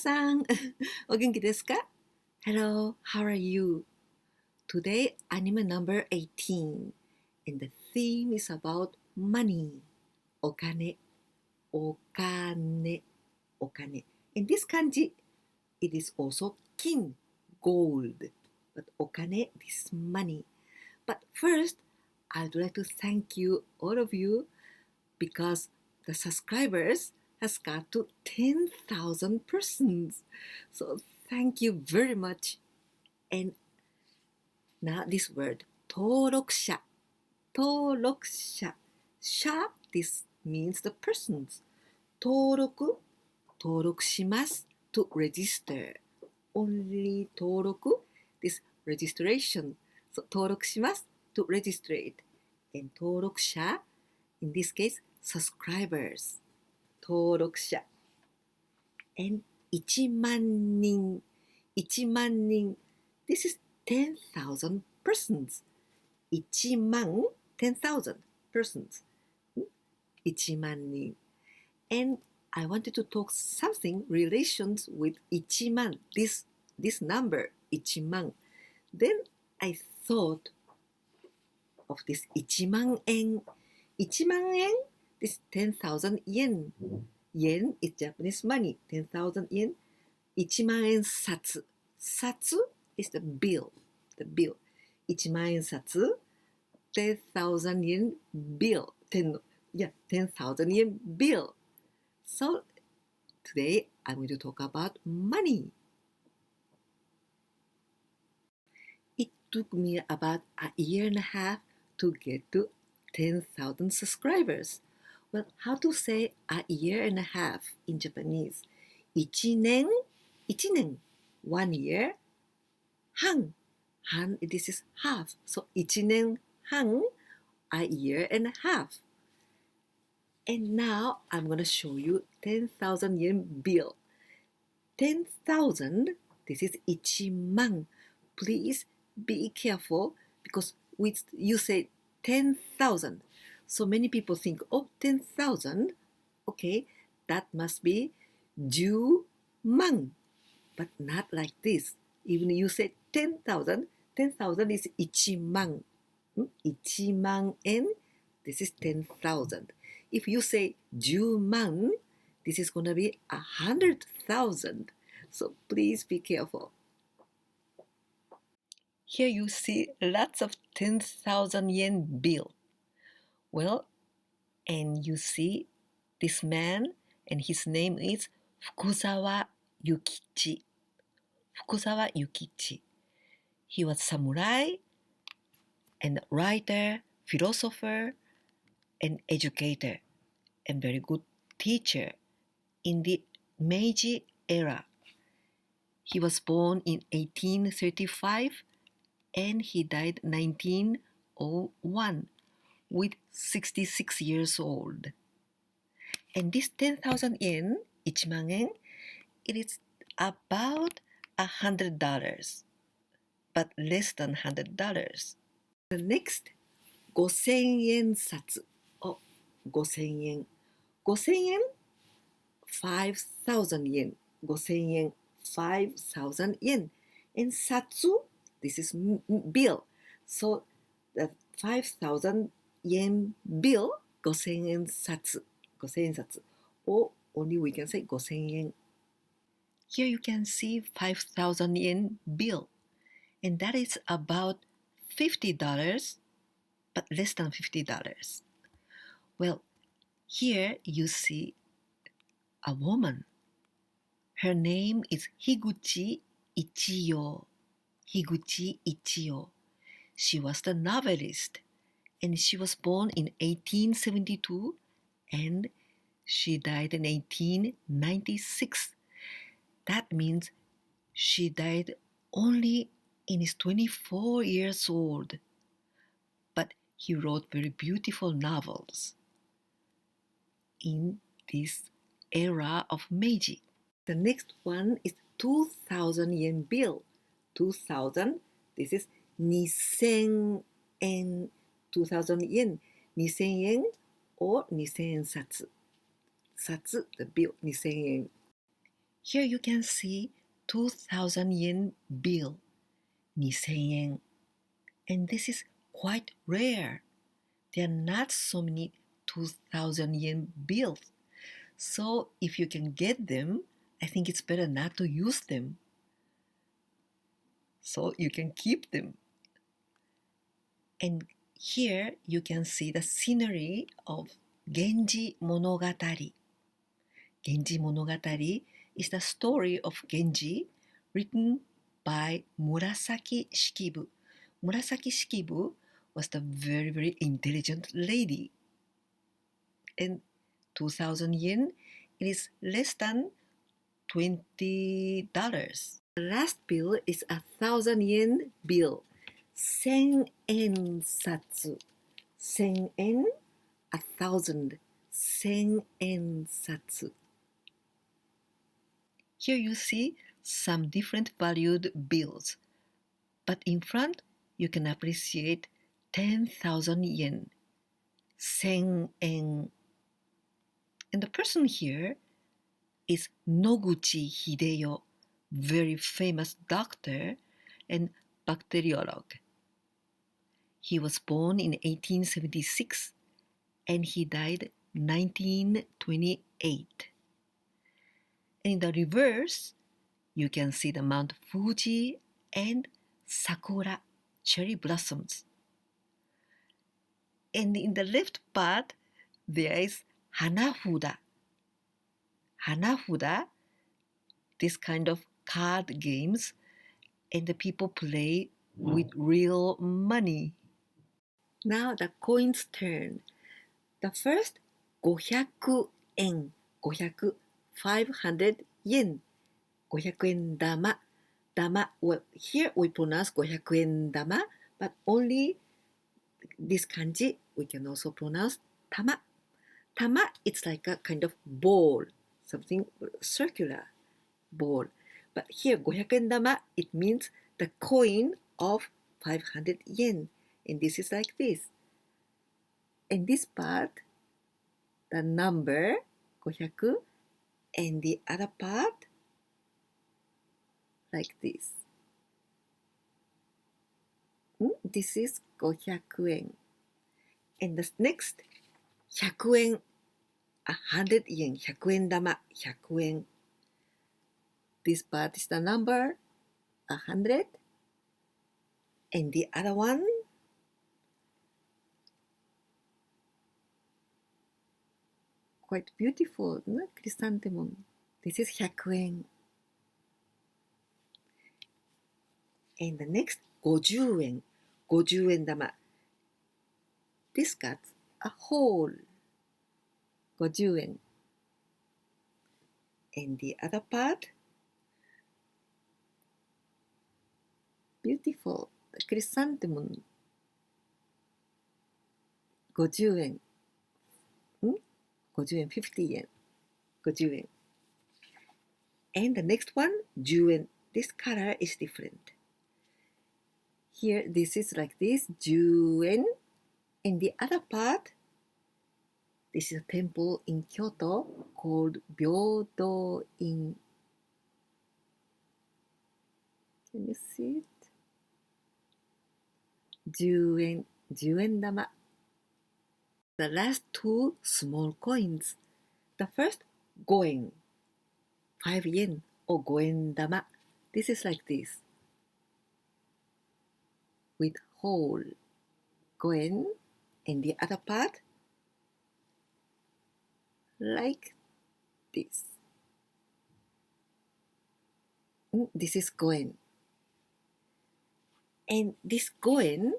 さん、お元気ですか? Hello, how are you? Today, anime number 18, and the theme is about money. お金、お金、お金. In this kanji, it is also kin, gold. But お金 is money. But first, I'd like to thank you, all of you, because the subscribers has got to 10,000 persons. So thank you very much. And now this word, 登録者. 登録者. Sha, this means the persons. 登録します to register. Only 登録, this registration. So 登録します to registrate. And 登録者, in this case, subscribers. 登録者 and 1万人 1万人 this is 10,000 persons 1万 10,000 persons 1万人 and I wanted to talk something relations with 1万 this number 1万 then I thought of this 1万円1万円 this 10,000 yen. Yen is Japanese money, 10,000 yen. 1万円札. Satsu is the bill. The bill. 1万円札. 10,000 yen bill. 10,000 yen bill. So today I'm going to talk about money. It took me about a year and a half to get to 10,000 subscribers. Well, how to say a year and a half in Japanese? 1年 1year 半 this is half. So 1年半 a year and a half. And now I'm going to show you 10,000 yen bill. 10,000, this is 1万. Please be careful because you say 10,000. So many people think, oh, 10,000, okay, that must be 10万. But not like this. Even you say 10,000, 10,000 is 1万. 1万円, this is 10,000. If you say 10万, this is going to be 100,000. So please be careful. Here you see lots of 10,000 yen bill. Well, and you see this man, and his name is Fukuzawa Yukichi. Fukuzawa Yukichi. He was samurai and writer, philosopher, and educator, and very good teacher in the Meiji era. He was born in 1835 and he died 1901 with 66 years old. And this 10,000 yen, 1万円, it is about $100, but less than $100. The next, 5,000円札. Oh, 5,000円. 5,000円, 5,000 yen. 5,000円, 5,000 yen. And satsu, this is bill. So the 5,000 yen bill, 5,000円札. 5,000円札. Or only we can say 5,000円. Here you can see 5,000 yen bill. And that is about $50, but less than $50. Well, here you see a woman. Her name is Higuchi Ichiyo. Higuchi Ichiyo. She was the novelist, and she was born in 1872, and she died in 1896. That means she died only in his 24 years old. But he wrote very beautiful novels in this era of Meiji. The next one is 2,000 yen bill. 2,000, this is 2,000 yen. 2,000 yen. 2,000 yen or 2,000 円札. Satsu, the bill, 2,000 yen. Here you can see 2,000 yen bill, 2,000 yen. And this is quite rare. There are not so many 2,000 yen bills. So if you can get them, I think it's better not to use them. So you can keep them. And here you can see the scenery of Genji Monogatari. Genji Monogatari is the story of Genji written by Murasaki Shikibu. Murasaki Shikibu was the very, very intelligent lady. And 2,000 yen, it is less than $20. The last bill is 1,000 yen bill. 1000 yen satsu. 1000 yen, 1,000. 1000 yen satsu. Here you see some different valued bills. But in front, you can appreciate 10,000 yen. 1000 yen. And the person here is Noguchi Hideyo, very famous doctor and bacteriologist. He was born in 1876 and he died 1928. In the reverse, you can see the Mount Fuji and sakura, cherry blossoms. And in the left part, there is hanafuda. Hanafuda, this kind of card games, and the people play with real money. Now the coins turn. The first 500 yen, 500, 500 yen, 500 yen dama. Dama, well, here we pronounce 500 yen dama, but only this kanji we can also pronounce tama. Tama, it's like a kind of ball, something circular ball. But here 500 yen dama, it means the coin of 500 yen. And this is like this. And this part, the number 500, and the other part like this. This is 500 yen. And the next 100 yen, 100 yen, 100 yen dama, 100 yen. This part is the number 100. And the other one, quite beautiful, no? Chrysanthemum. This is 100 yen. And the next 50 yen, 50 yen dama. This got a hole, 50 yen. And the other part, beautiful, the chrysanthemum, 50 yen. 50 yen, 50 yen, 50 yen. And the next one, 10 yen. This color is different. Here, this is like this, 10 yen. And the other part, this is a temple in Kyoto called Byodo-in. Can you see it? 10 yen, 10 yen dama. The last two small coins. The first, 5 yen, 5 yen, or 5 yen dama. This is like this, with hole, 5 yen, and the other part, like this. This is 5 yen. And this 5 yen,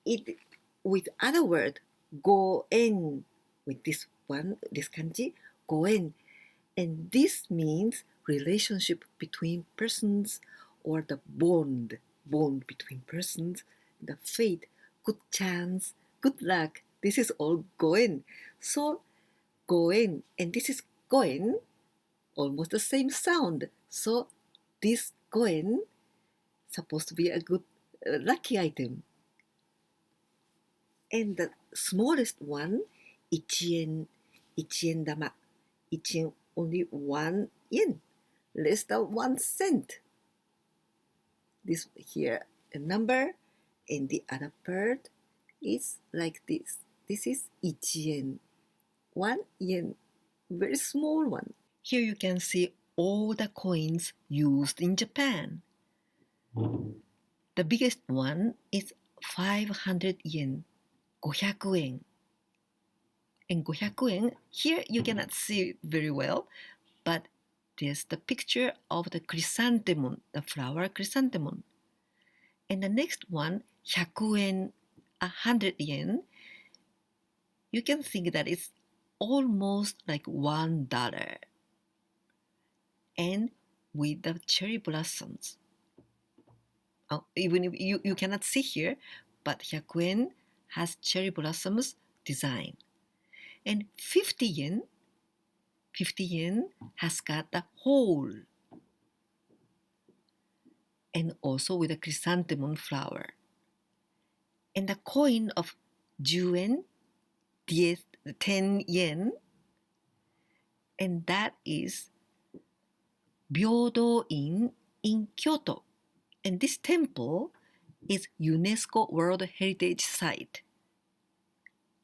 it with other word, 5 yen, with this one, this kanji, 5 yen. And this means relationship between persons, or the bond between persons, the fate, good chance, good luck. This is all 5 yen. So 5 yen, and this is 5 yen, almost the same sound. So this 5 yen supposed to be a good lucky item. And the smallest one, 1 yen, 1 yen dama, 1 yen, only 1 yen, less than 1 cent. This here a number, and the other part is like this. This is 1 yen, 1 yen, very small one. Here you can see all the coins used in Japan. The biggest one is 500 yen, 500 yen. And 500 yen, here you cannot see it very well, but there's the picture of the chrysanthemum, the flower chrysanthemum. And the next one, 100 yen, 100 yen, you can think that it's almost like $1. And with the cherry blossoms. Even if you cannot see here, but 100 yen has cherry blossoms design. And 50 yen, 50 yen has got the hole. And also with a chrysanthemum flower. And the coin of 10 yen, 10 yen, and that is Byodo-in in Kyoto. And this temple is UNESCO World Heritage Site.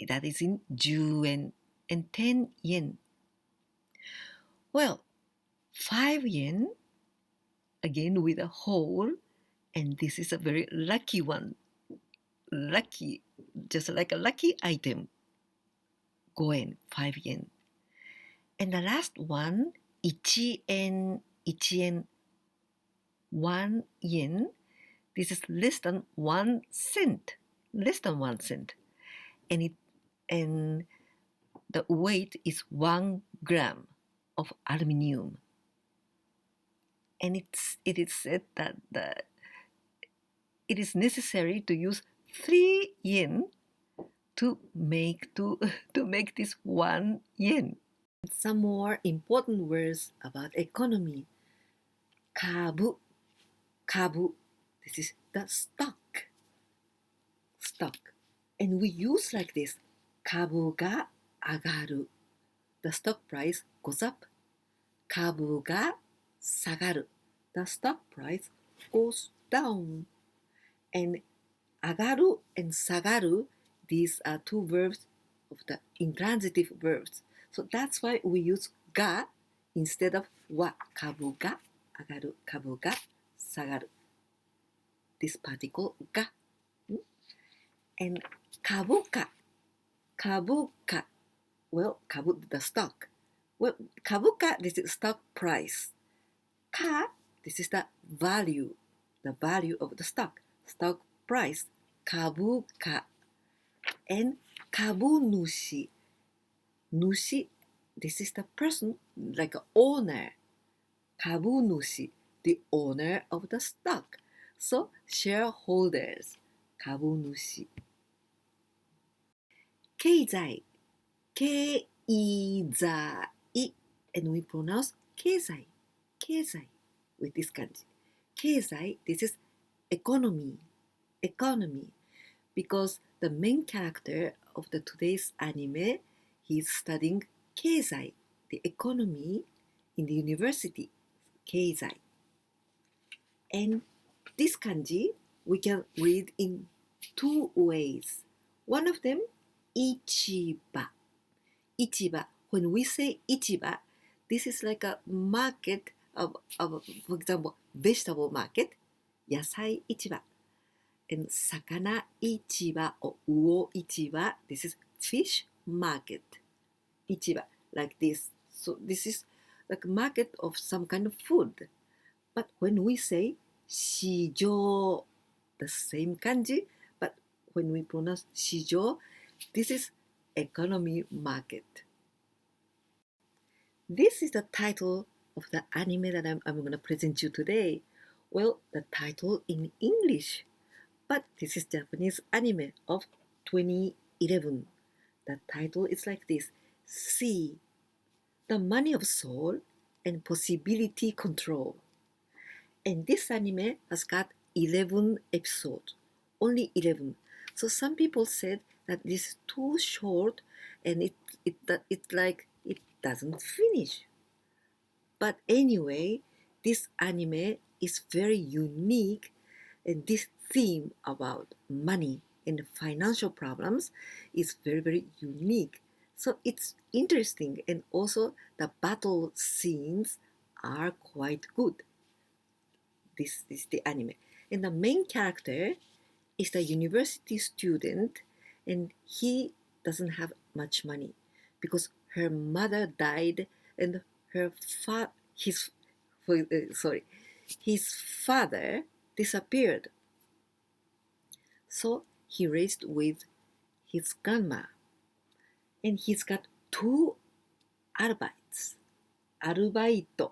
That is in 10 yen and 10 yen. Well, 5 yen, again with a hole, and this is a very lucky one. Lucky, just like a lucky item. 5 yen, 5 yen. And the last one, 1 yen, 1 yen, 1 yen. This is less than 1 cent, less than 1 cent. And the weight is 1 gram of aluminum. And it is said that it is necessary to use 3 yen to make this 1 yen. Some more important words about economy. Kabu, kabu. This is the stock. Stock. And we use like this. Kabu ga agaru. The stock price goes up. Kabu ga sagaru. The stock price goes down. And agaru and sagaru, these are two verbs of the intransitive verbs. So that's why we use ga instead of wa. Kabu ga agaru, kabu ga sagaru. This particle ga. And kabuka, kabuka. Well, kabu, the stock. Well, kabuka, this is stock price. Ka, this is the value of the stock price. Kabuka. And kabunushi. Nushi, this is the person, like an owner. Kabunushi, the owner of the stock. So, shareholders. Kabunushi. Keizai. Keizai. And we pronounce keizai. Keizai with this kanji. Keizai, this is economy. Economy. Because the main character of the today's anime, he's studying keizai, the economy in the university. Keizai. And this kanji we can read in 2 ways. One of them, ichiba. Ichiba. When we say ichiba, this is like a market of for example, vegetable market, yasai ichiba. And sakana ichiba or uo ichiba, this is fish market. Ichiba, like this. So this is like a market of some kind of food. But when we say shijo, the same kanji, but when we pronounce shijo, this is economy market. This is the title of the anime that I'm going to present you today. Well, the title in English, but this is Japanese anime of 2011. The title is like this: C, the money of soul and possibility control. And this anime has got 11 episodes, only 11. So some people said that this is too short and it like it doesn't finish. But anyway, this anime is very unique, and this theme about money and financial problems is very, very unique. So it's interesting, and also the battle scenes are quite good. This is the anime. And the main character is the university student, and he doesn't have much money because her mother died and her his father disappeared. So he raised with his grandma, and he's got two arbeits. Arubaito.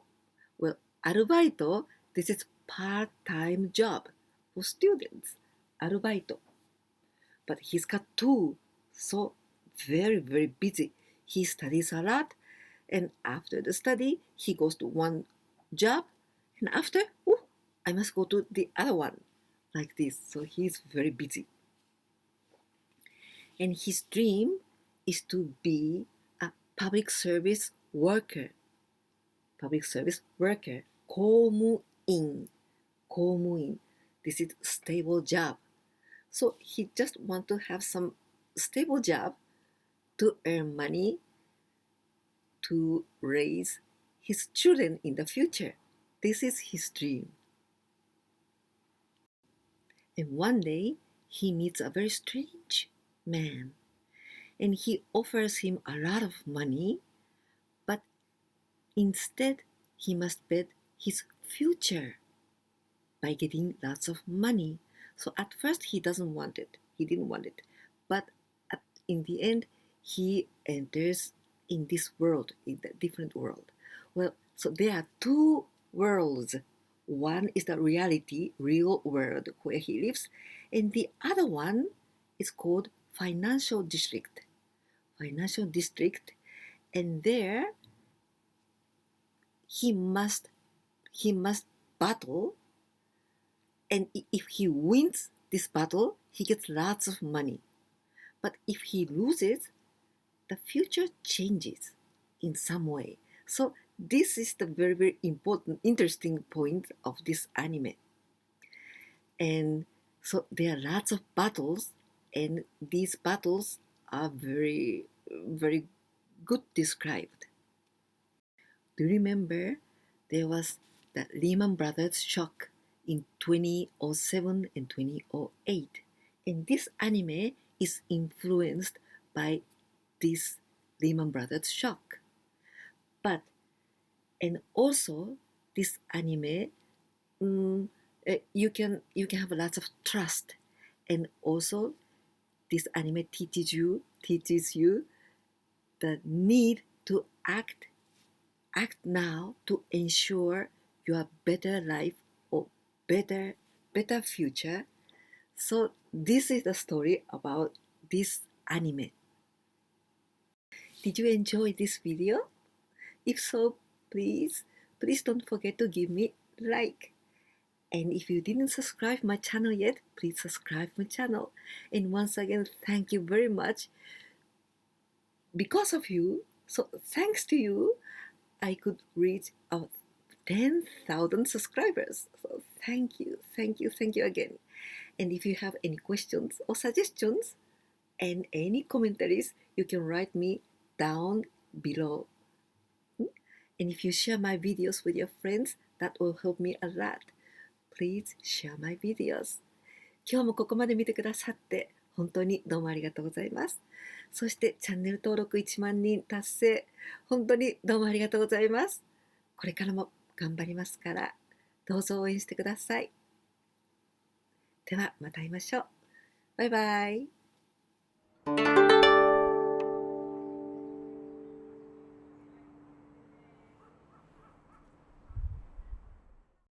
Well, arubaito, this is part-time job for students. Arubaito. But he's got two, so very, very busy. He studies a lot, and after the study, he goes to one job, and after, oh, I must go to the other one, like this. So he's very busy. And his dream is to be a public service worker. Public service worker, 公務員. 公務員. This is stable job. So he just want to have some stable job to earn money to raise his children in the future. This is his dream. And one day he meets a very strange man, and he offers him a lot of money, but instead he must bet his future by getting lots of money. So at first he doesn't want it. He didn't want it. But in the end, he enters in this world, in the different world. Well, so there are two worlds. One is the reality, real world where he lives, and the other one is called financial district. Financial district, and there he must battle, and if he wins this battle, he gets lots of money. But if he loses, the future changes in some way. So this is the very, very important, interesting point of this anime. And so there are lots of battles, and these battles are very, very good described. Do you remember there was the Lehman Brothers shock in 2007 and 2008? And this anime is influenced by this Lehman Brothers shock. But, and also this anime, you can have lots of trust, and also this anime teaches you the need to act now to ensure your better life or better future. So this is the story about this anime. Did you enjoy this video? If so, please don't forget to give me like. And if you didn't subscribe my channel yet, please subscribe my channel. And once again, thank you very much. Because of you, so thanks to you, I could reach 10,000 subscribers. So thank you again. And if you have any questions or suggestions and any commentaries, you can write me down below. And if you share my videos with your friends, that will help me a lot. Please share my videos. 今日もここまで見てくださって本当にどうもありがとうございます。そしてチャンネル登録1万人達成、本当にどうもありがとうございます。これからも頑張りますから、どうぞ応援してください。ではまた会いましょう。バイバイ。